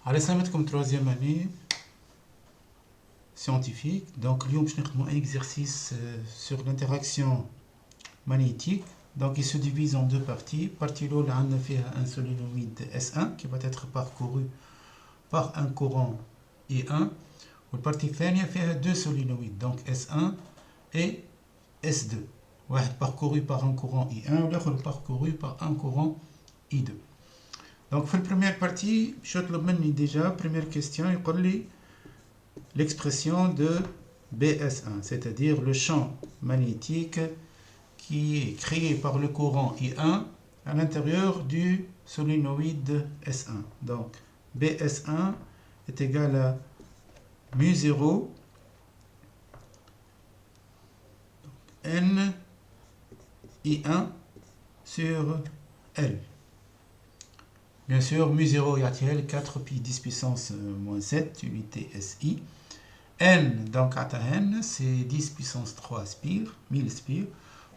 على سلامتكم troisième année scientifique. Donc اليوم باش نخدموا un exercice sur l'interaction magnétique. Donc il se divise en deux parties. Partie الأولى عندنا فيها un solénoïde S1 qui va être parcouru par un courant I1. والpartie الثانية فيها deux solénoïdes donc S1 et S2. واحد parcouru par un courant I1 والآخر parcouru par un courant I2. Donc, pour la première partie, je te demande déjà, première question, il dit l'expression de BS1, c'est-à-dire le champ magnétique qui est créé par le courant I1 à l'intérieur du solénoïde S1. Donc, BS1 est égal à mu0 N I1 sur L. Bien sûr, mu0 يعطيها 4 pi 10 puissance moins 7 unité SI. N, donc à N, c'est 10 puissance 3 spire, 1000 spire.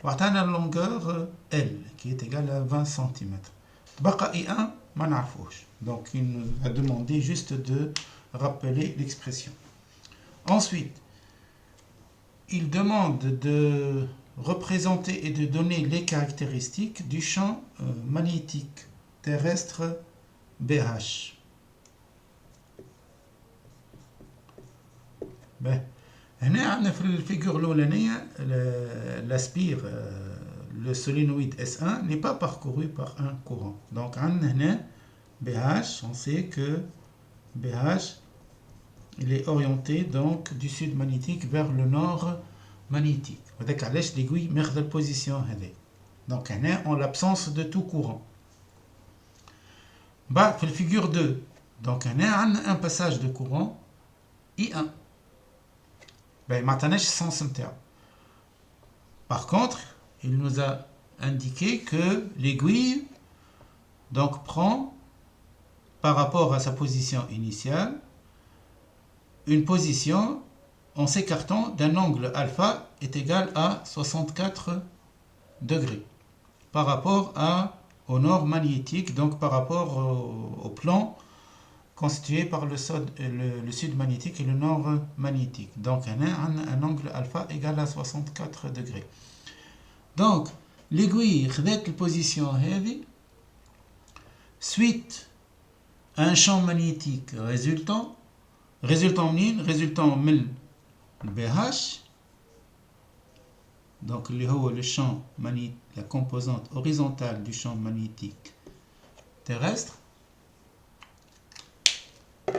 وعطانا la longueur L, qui est égale à 20 cm. بقى I1, ما نعرفوش. Donc, il nous a demandé juste de rappeler l'expression. Ensuite, il demande de représenter et de donner les caractéristiques du champ magnétique terrestre BH. هنا عندنا في الفيجور الأولانية l'aspire le solénoïde S1 n'est pas parcouru par un courant. Donc عندنا هنا BH, on sait que BH il est orienté donc du sud magnétique vers le nord magnétique. وذاك علاش l'aiguille ماخذة البوزيسيون هذه. Donc هنا en l'absence de tout courant. Bah, في الفيجور 2 donc هنا عندنا un passage de courant I1. Ben ما عطاناش السنس نتاعو. Par contre, il nous a indiqué que l'aiguille donc prend par rapport à sa position initiale une position en s'écartant d'un angle alpha est égal à 64 degrés par rapport au nord magnétique, donc par rapport au plan constitué par le sud magnétique et le nord magnétique. Donc on a un angle alpha égal à 64 degrés. Donc l'aiguille خذت البوزيشن هذه suite à un champ magnétique résultant منين؟ résultant من BH, donc le champ magnétique, la composante horizontale du champ magnétique terrestre,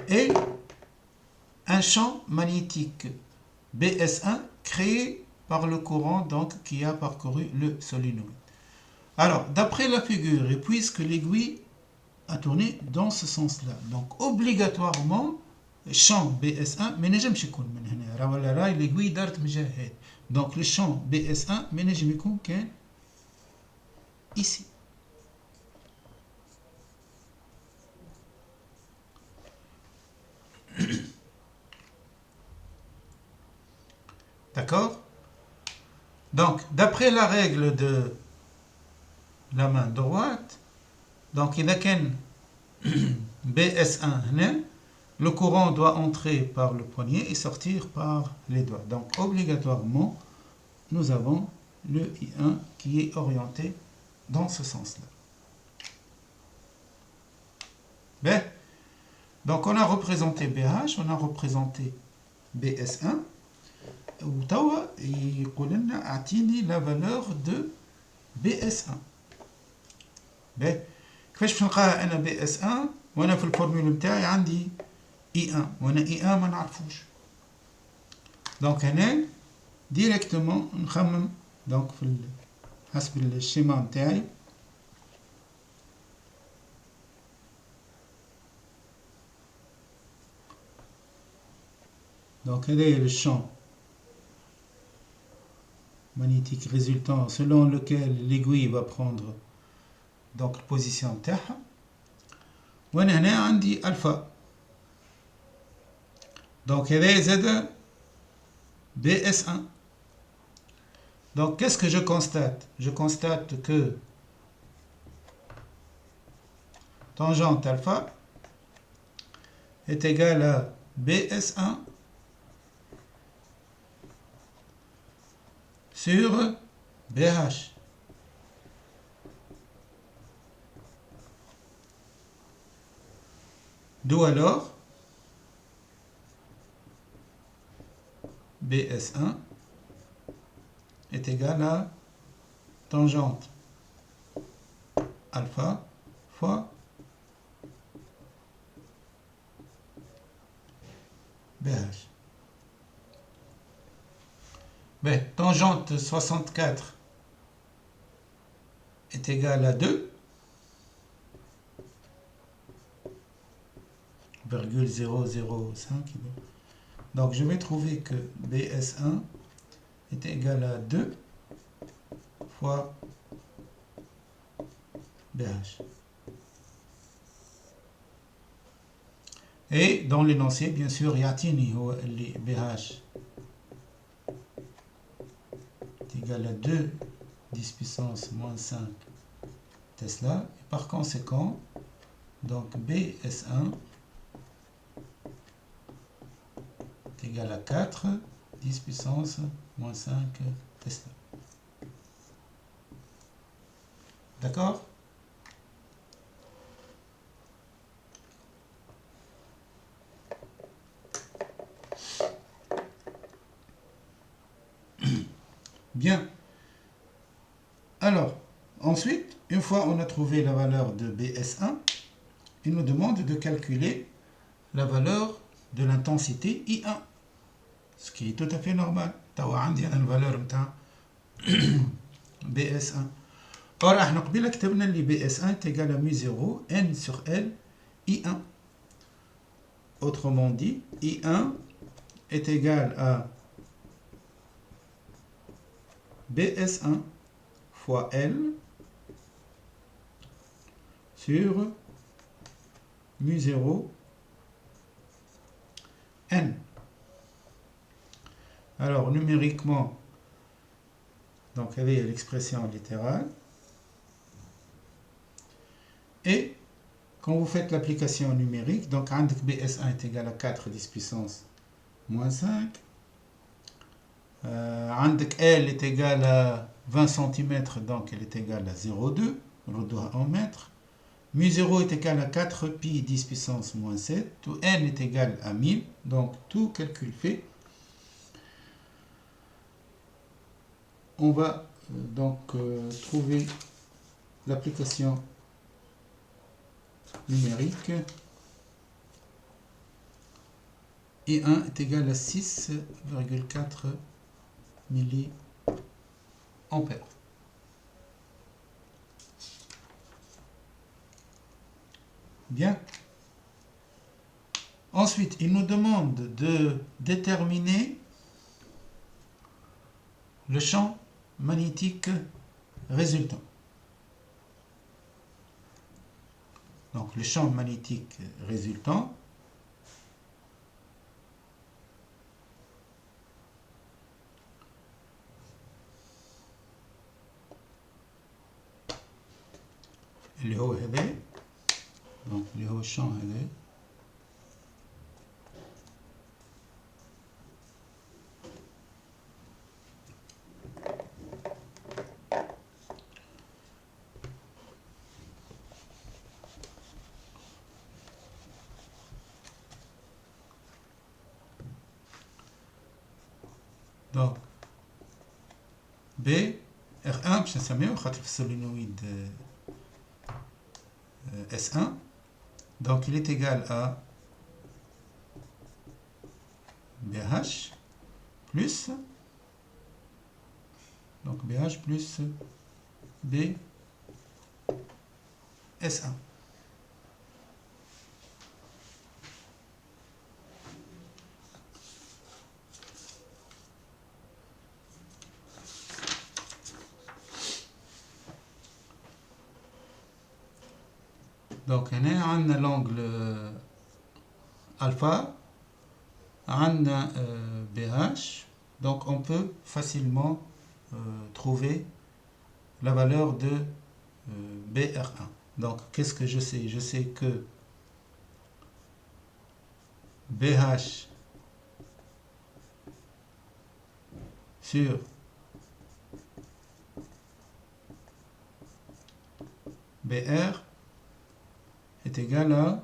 et un champ magnétique BS1 créé par le courant donc qui a parcouru le solénoïde. Alors, d'après la figure, et puisque l'aiguille a tourné dans ce sens-là, donc obligatoirement champ BS1 ما نجمش يكون من هنا ولا راي l'aiguille دارت من الجهة هذه. Donc le champ BS1 ما نجم يكون كان ici. D'accord? Donc d'après la règle de la main droite, donc إذا كان BS1 هنا, le courant doit entrer par le poignet et sortir par les doigts. Donc obligatoirement, nous avons le I1 qui est orienté dans ce sens-là. Ben, donc on a représenté BH, on a représenté BS1. وتوا يقول لنا اعطيني la valeur de BS1. Ben, كيفاش باش نلقاها انا BS1 وانا في الفورمول نتاعي عندي I1 وانا I1 ما نعرفوش. دونك هنا ديريكتومون نخمم دونك في حسب الشيما نتاعي. دونك هذا le champ magnétique résultant selon lequel l'aiguille va prendre donc la position نتاعها. وانا هنا عندي alpha. Donc, هذا زاد BS1. Donc, qu'est-ce que je constate? Je constate que tangente alpha est égal à BS1 sur BH. D'où alors BS1 est égal à tangente alpha fois BH. B, tangente 64 est égal à 2,005. Donc je vais trouver que BS1 est égal à 2 fois BH. Et dans l'énoncé, bien sûr, يعطيني هو اللي BH est égal à 2 10 puissance moins 5 Tesla. Et par conséquent, donc BS1 est égal à 4 10 puissance moins 5 Tesla. D'accord? Bien. Alors, ensuite, une fois on a trouvé la valeur de BS1, il nous demande de calculer la valeur de l'intensité I1, ce qui est tout à fait normal. توا عندي أنا الفالور نتاع BS1. Or, احنا قبيله كتبنا اللي BS1 est égal à mu0 N sur L I1. Autrement dit, I1 est égal à BS1 fois L sur mu0 N. Alors, numériquement, donc il y avait l'expression littérale. Et quand vous faites l'application numérique, donc BS1 est égal à 4 10 puissance moins 5. L est égal à 20 cm, donc elle est égale à 0,2, ردوها en mètres. mu0 est égal à 4 pi 10 puissance moins 7. Tout n est égal à 1000, donc tout calcul fait. On va donc trouver l'application numérique. I1 est égal à 6,4 milliampères. Bien. Ensuite, il nous demande de déterminer le champ magnétique résultant. Donc, le champ magnétique résultant اللي هو هذا، donc اللي هو الشامp هذا. donc B R1 باش نسميوه خاطر في السولينويد S1, donc il est égal à BH plus, donc BH plus B S1. Donc هنا عندنا l'angle alpha, عندنا BH, donc on peut facilement trouver la valeur de BR1. Donc qu'est-ce que je sais? Je sais que BH sur BR est égal à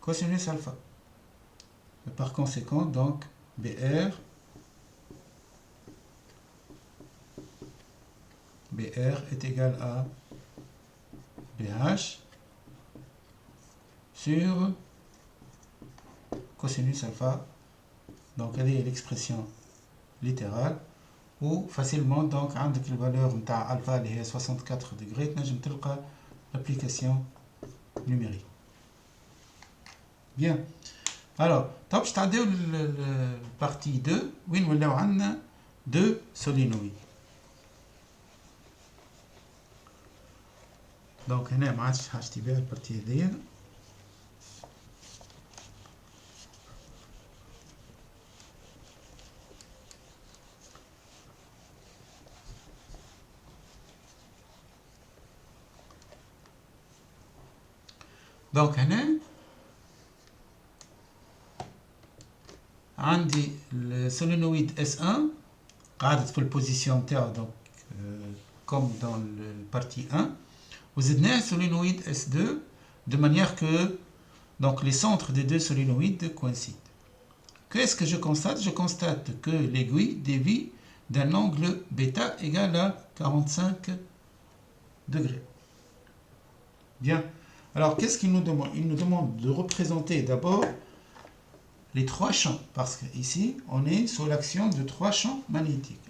cosinus alpha. Et par conséquent, donc, BR est égal à BH sur cosinus alpha. Donc, elle est l'expression littérale. ou facilement donc عندك الفالور نتاع الفا اللي هي 64 degrés تنجم تلقى l'application numérique. Bien. Alors, طب باش تعديو البارتي 2 وين ولاو عندنا 2 سولينويد. دونك هنا ما عادش حاجتي بها البارتي هذيا. دونك هنا عندي السولينويد S1 قاعدت في البوزيسيون نتاعو دونك كوم دون البارتي 1 وزدناه solenoïde S2 de manière que donc les centres des deux solénoïdes coïncident. Qu'est-ce que je constate? Je constate que l'aiguille dévie d'un angle bêta égal à 45 degrés. Bien. Alors, qu'est-ce qu'il nous demande? Il nous demande de représenter d'abord les trois champs, parce qu'ici, on est sous l'action de trois champs magnétiques.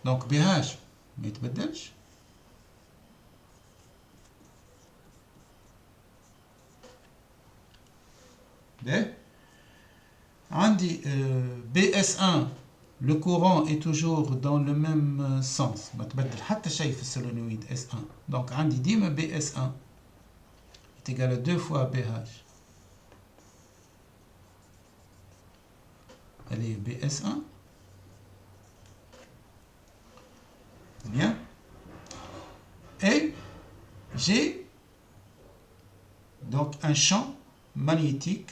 Donc, BH, mais عندي BS1 le courant est toujours dans le même sens ما تبدل حتى شيء في السولينويد S1 donc عندي ديما BS1 est égal à 2 fois BH allez BS1 bien et j'ai donc un champ magnétique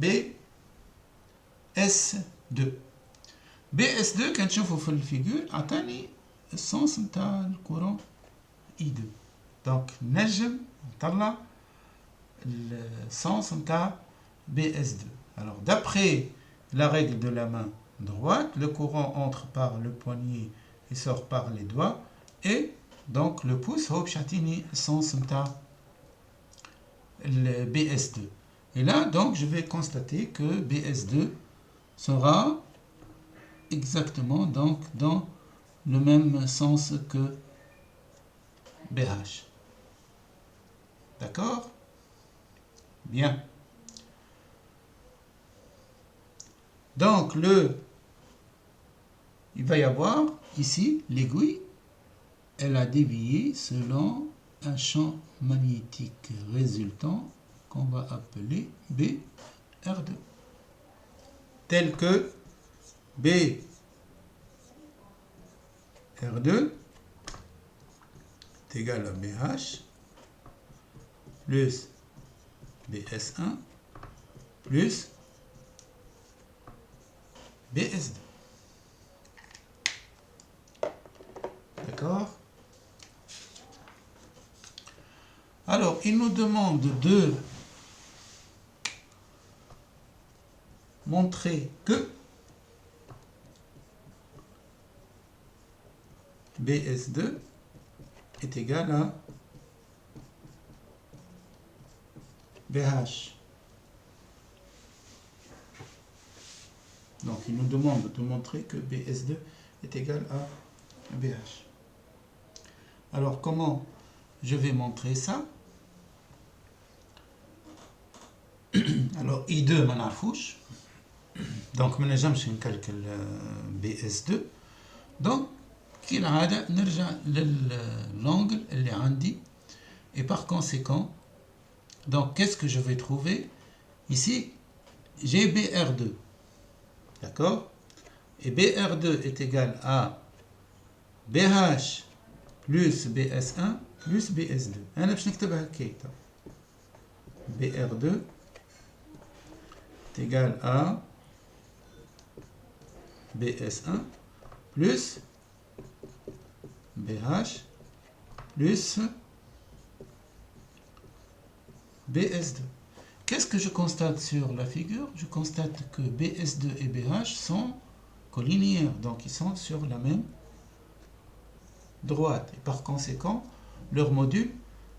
BS2 BS2 كنشوفوا في الفيجور عطاني السنس نتاع الكورون I2 دونك نجم نطلع السنس نتاع BS2 alors d'après la règle de la main droite le courant entre par le poignet et sort par les doigts et donc le pouce هو باش يعطيني السنس نتاع le BS2 et là, donc, je vais constater que BS2 sera exactement donc, dans le même sens que BH. D'accord? Bien. Donc, il va y avoir ici l'aiguille. Elle a dévié selon un champ magnétique résultant qu'on va appeler BR2 tel que BR2 est égal à BH plus BS1 plus BS2. D'accord? Alors, il nous demande de montrer que BS2 est égal à BH. Donc, il nous demande de montrer que BS2 est égal à BH. Alors, comment je vais montrer ça? Alors, I2 ما نعرفوش دونك ما نجمش نكالكل BS2 دونك كالعادة نرجع للانجل اللي عندي et par conséquent donc qu'est-ce que je vais trouver ici? J'ai BR2 d'accord et BR2 est égal à BH plus BS1 plus BS2 أنا باش نكتبها هكاك BR2 est égal à BS1 plus BH plus BS2. Qu'est-ce que je constate sur la figure? Je constate que BS2 et BH sont collinéaires, donc ils sont sur la même droite. Et par conséquent, leur module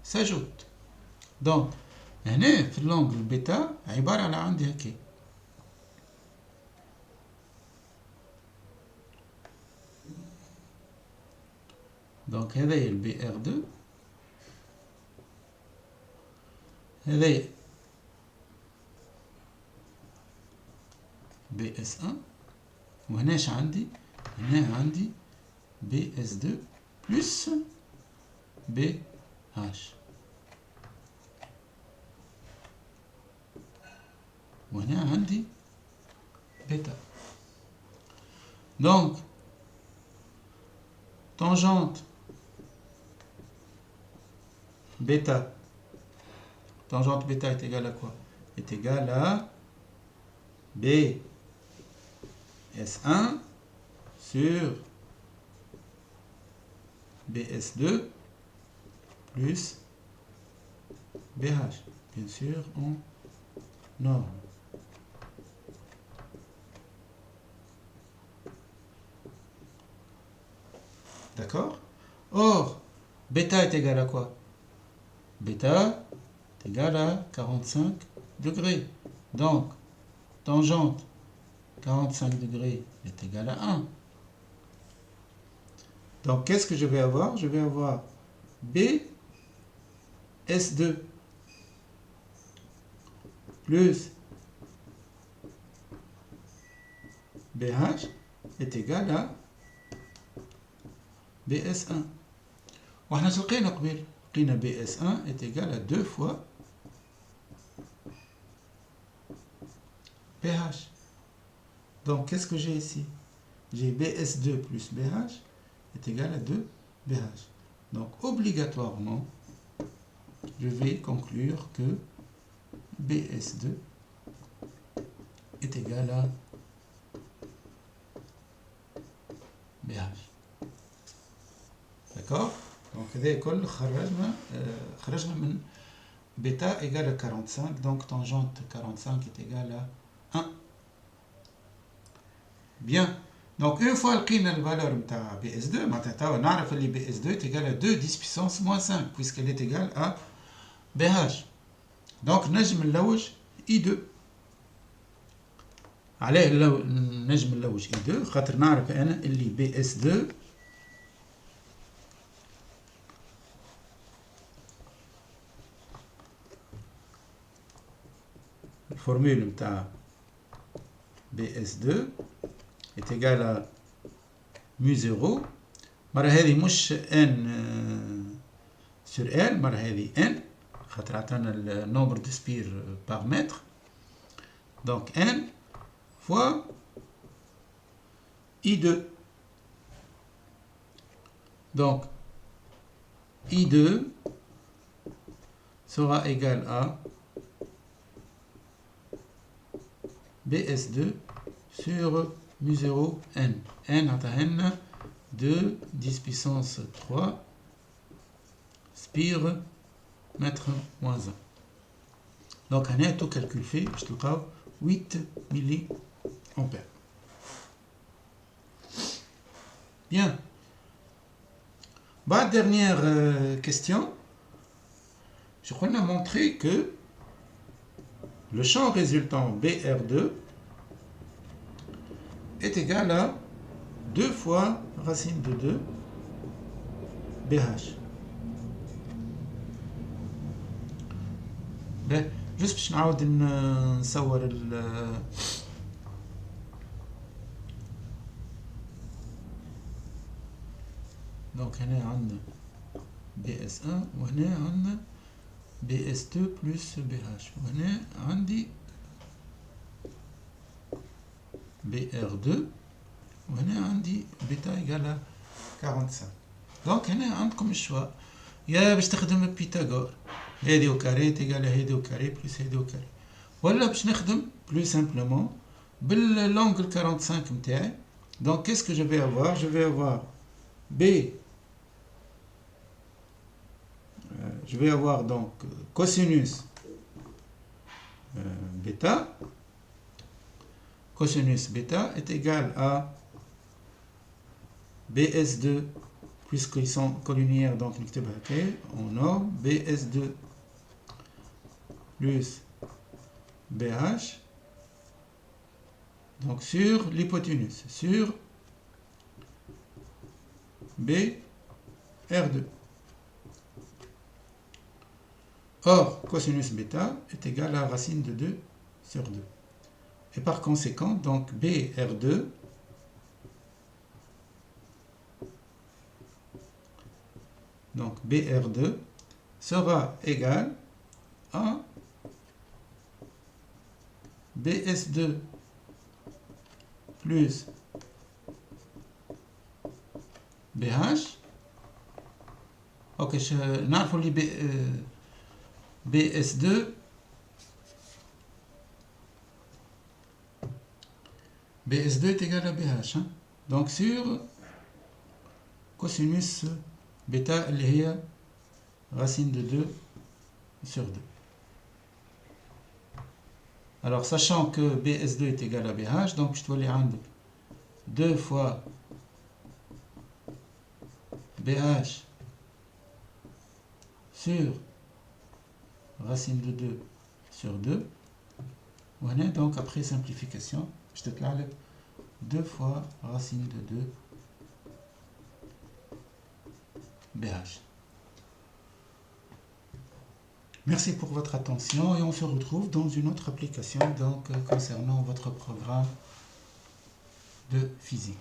s'ajoute. Donc, هنا في l'angle بيتا عبارة على عندي هكا. Donc هذا ال BR2 هذا BS1 وهناش عندي هنا عندي BS2 plus BH وهنا عندي بيتا. Donc tangente bêta est égale à quoi? Est égale à BS1 sur BS2 plus BH, bien sûr en norme. D'accord? Or, bêta est égal à quoi? Bêta est égal à 45 degrés. Donc, tangente 45 degrés est égal à 1. Donc, qu'est-ce que je vais avoir? Je vais avoir BS2 plus BH est égal à BS1. وإحنا شو لقينا قبل؟ لقينا BS1 est égal à 2 fois BH. Donc, qu'est-ce que j'ai ici? J'ai BS2 plus BH est égal à 2 BH. Donc, obligatoirement, je vais conclure que BS2 est égal à BH. D'accord? Donc, هذا كل خرجنا من bêta égale à 45, donc tangente 45 est égale à 1. Bien. Donc, une fois لقينا الفالeur نتاع BS2 معناتها نعرف اللي BS2 est égal à 2 10 puissance moins 5 puisqu'elle est égale à BH. Donc, نجم نلوج I2. عليه نجم نلوج I2 خاطر نعرف أنا اللي BS2 الفورمule نتاع BS2 est égal à mu0. مرة هذه مش n sur L، مرة هذه n خاطر عطانا le nombre de spires par mètre. Donc n fois I2. Donc I2 sera égal à BS2 sur mu0 n. n عطانا 2 10 puissance 3 spire mètre moins 1. Donc هنا tout calcul fait باش تلقاو 8 ملي ampères. Bien. Bah, dernière question. Je crois qu'on a montré que le champ résultant BR2 est égal à 2 fois racine de 2 BH. juste باش نعاود نصور donc هنا عندنا BS1 وهنا عندنا BS2 plus BH وهنا عندي BR2 وهنا عندي بيتا إيجال 45. دونك هنا عندكم الشوا يا باش تخدم بيثاغور هادي au carré est égal à هادي au carré plus هادي au carré. Voilà, باش نخدم plus simplement l'angle 45 متاعي. Donc qu'est-ce que je vais avoir? Je vais avoir B. Je vais avoir donc cosinus bêta. Cosinus bêta est égal à BS2, puisqu'ils sont collinéaires, donc en norme, BS2 plus BH, donc sur l'hypoténuse, sur BR2. Or, cosinus bêta est égal à racine de 2 sur 2. Et par conséquent, donc BR2 sera égal à BS2 plus BH. Ok, نعرفوا لي BS2 est égal à BH, hein? Donc sur cosinus bêta اللي هي racine de 2 sur 2. Alors sachant que BS2 est égal à BH, donc je dois aller عندك 2 fois BH sur racine de 2 sur 2. Voilà, donc après simplification, je te déclare 2 fois racine de 2 BH. Merci pour votre attention et on se retrouve dans une autre application donc concernant votre programme de physique.